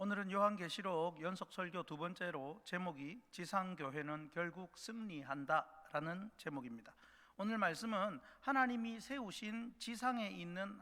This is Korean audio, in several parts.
오늘은 요한계시록 연속 설교 두 번째로 제목이 지상교회는 결국 승리한다 라는 제목입니다. 오늘 말씀은 하나님이 세우신 지상에 있는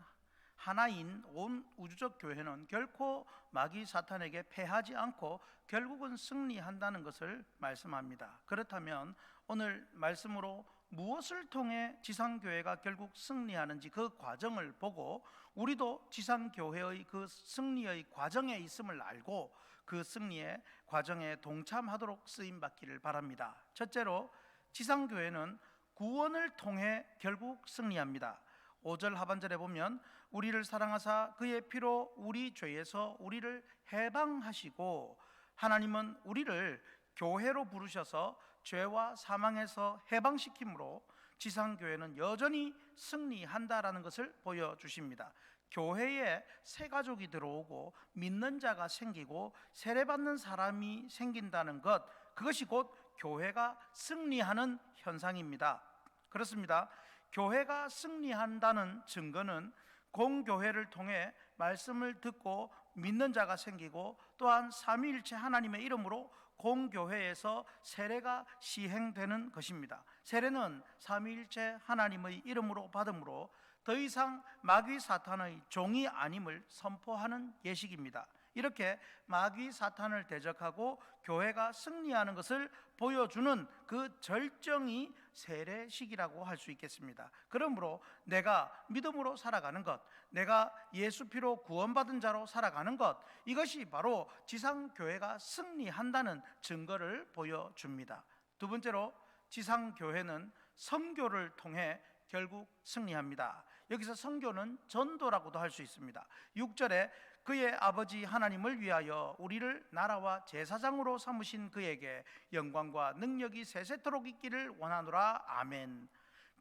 하나인 온 우주적 교회는 결코 마귀 사탄에게 패하지 않고 결국은 승리한다는 것을 말씀합니다. 그렇다면 오늘 말씀으로 무엇을 통해 지상교회가 결국 승리하는지 그 과정을 보고 우리도 지상교회의 그 승리의 과정에 있음을 알고 그 승리의 과정에 동참하도록 쓰임받기를 바랍니다. 첫째로 지상교회는 구원을 통해 결국 승리합니다. 5절 하반절에 보면 우리를 사랑하사 그의 피로 우리 죄에서 우리를 해방하시고, 하나님은 우리를 교회로 부르셔서 죄와 사망에서 해방시킴으로 지상교회는 여전히 승리한다라는 것을 보여주십니다. 교회에 새 가족이 들어오고 믿는 자가 생기고 세례받는 사람이 생긴다는 것, 그것이 곧 교회가 승리하는 현상입니다. 그렇습니다. 교회가 승리한다는 증거는 공교회를 통해 말씀을 듣고 믿는 자가 생기고, 또한 삼위일체 하나님의 이름으로 공교회에서 세례가 시행되는 것입니다. 세례는 삼위일체 하나님의 이름으로 받음으로 더 이상 마귀 사탄의 종이 아님을 선포하는 예식입니다. 이렇게 마귀 사탄을 대적하고 교회가 승리하는 것을 보여주는 그 절정이 세례식이라고 할 수 있겠습니다. 그러므로 내가 믿음으로 살아가는 것, 내가 예수 피로 구원받은 자로 살아가는 것, 이것이 바로 지상교회가 승리한다는 증거를 보여줍니다. 두 번째로 지상교회는 선교를 통해 결국 승리합니다. 여기서 선교는 전도라고도 할 수 있습니다. 6절에 그의 아버지 하나님을 위하여 우리를 나라와 제사장으로 삼으신 그에게 영광과 능력이 세세토록 있기를 원하노라. 아멘.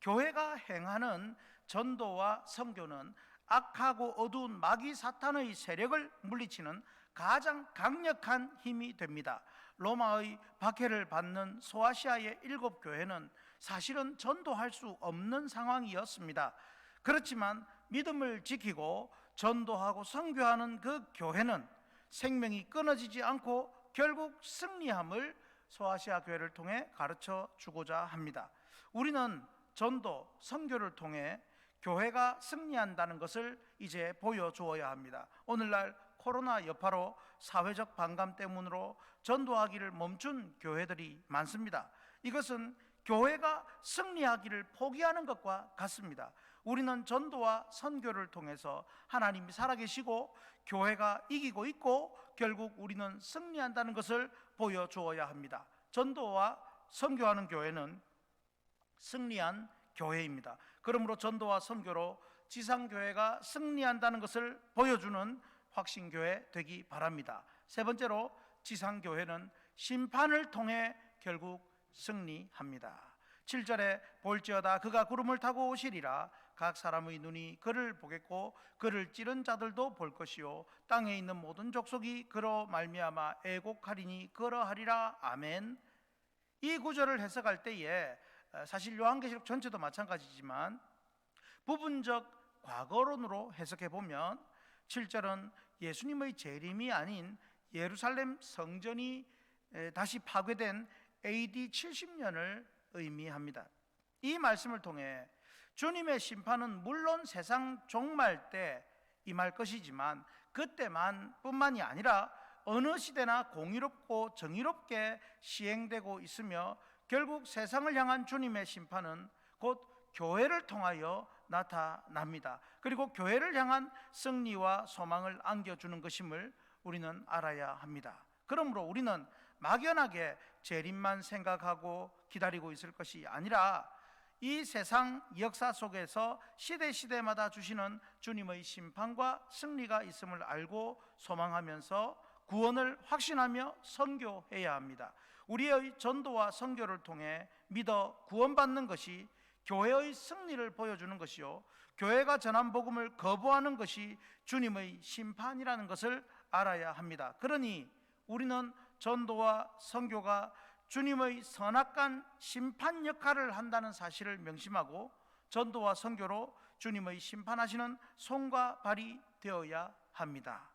교회가 행하는 전도와 선교는 악하고 어두운 마귀 사탄의 세력을 물리치는 가장 강력한 힘이 됩니다. 로마의 박해를 받는 소아시아의 7교회는 사실은 전도할 수 없는 상황이었습니다. 그렇지만 믿음을 지키고 전도하고 선교하는 그 교회는 생명이 끊어지지 않고 결국 승리함을 소아시아 교회를 통해 가르쳐 주고자 합니다. 우리는 전도, 선교를 통해 교회가 승리한다는 것을 이제 보여주어야 합니다. 오늘날 코로나 여파로 사회적 반감 때문으로 전도하기를 멈춘 교회들이 많습니다. 이것은 교회가 승리하기를 포기하는 것과 같습니다. 우리는 전도와 선교를 통해서 하나님이 살아계시고 교회가 이기고 있고 결국 우리는 승리한다는 것을 보여주어야 합니다. 전도와 선교하는 교회는 승리한 교회입니다. 그러므로 전도와 선교로 지상교회가 승리한다는 것을 보여주는 확신교회 되기 바랍니다. 세 번째로 지상교회는 심판을 통해 결국 승리합니다. 7절에 볼지어다 그가 구름을 타고 오시리라. 각 사람의 눈이 그를 보겠고 그를 찌른 자들도 볼 것이요 땅에 있는 모든 족속이 그로 말미암아 애곡하리니 그러하리라. 아멘. 이 구절을 해석할 때에 사실 요한계시록 전체도 마찬가지지만 부분적 과거론으로 해석해 보면 7절은 예수님의 재림이 아닌 예루살렘 성전이 다시 파괴된 AD 70년을 의미합니다. 이 말씀을 통해 주님의 심판은 물론 세상 종말 때 임할 것이지만 그때만 뿐만이 아니라 어느 시대나 공의롭고 정의롭게 시행되고 있으며 결국 세상을 향한 주님의 심판은 곧 교회를 통하여 나타납니다. 그리고 교회를 향한 승리와 소망을 안겨주는 것임을 우리는 알아야 합니다. 그러므로 우리는 막연하게 재림만 생각하고 기다리고 있을 것이 아니라 이 세상 역사 속에서 시대마다 주시는 주님의 심판과 승리가 있음을 알고 소망하면서 구원을 확신하며 선교해야 합니다. 우리의 전도와 선교를 통해 믿어 구원받는 것이 교회의 승리를 보여주는 것이요 교회가 전한 복음을 거부하는 것이 주님의 심판이라는 것을 알아야 합니다. 그러니 우리는 전도와 선교가 주님의 선악간 심판 역할을 한다는 사실을 명심하고 전도와 선교로 주님의 심판하시는 손과 발이 되어야 합니다.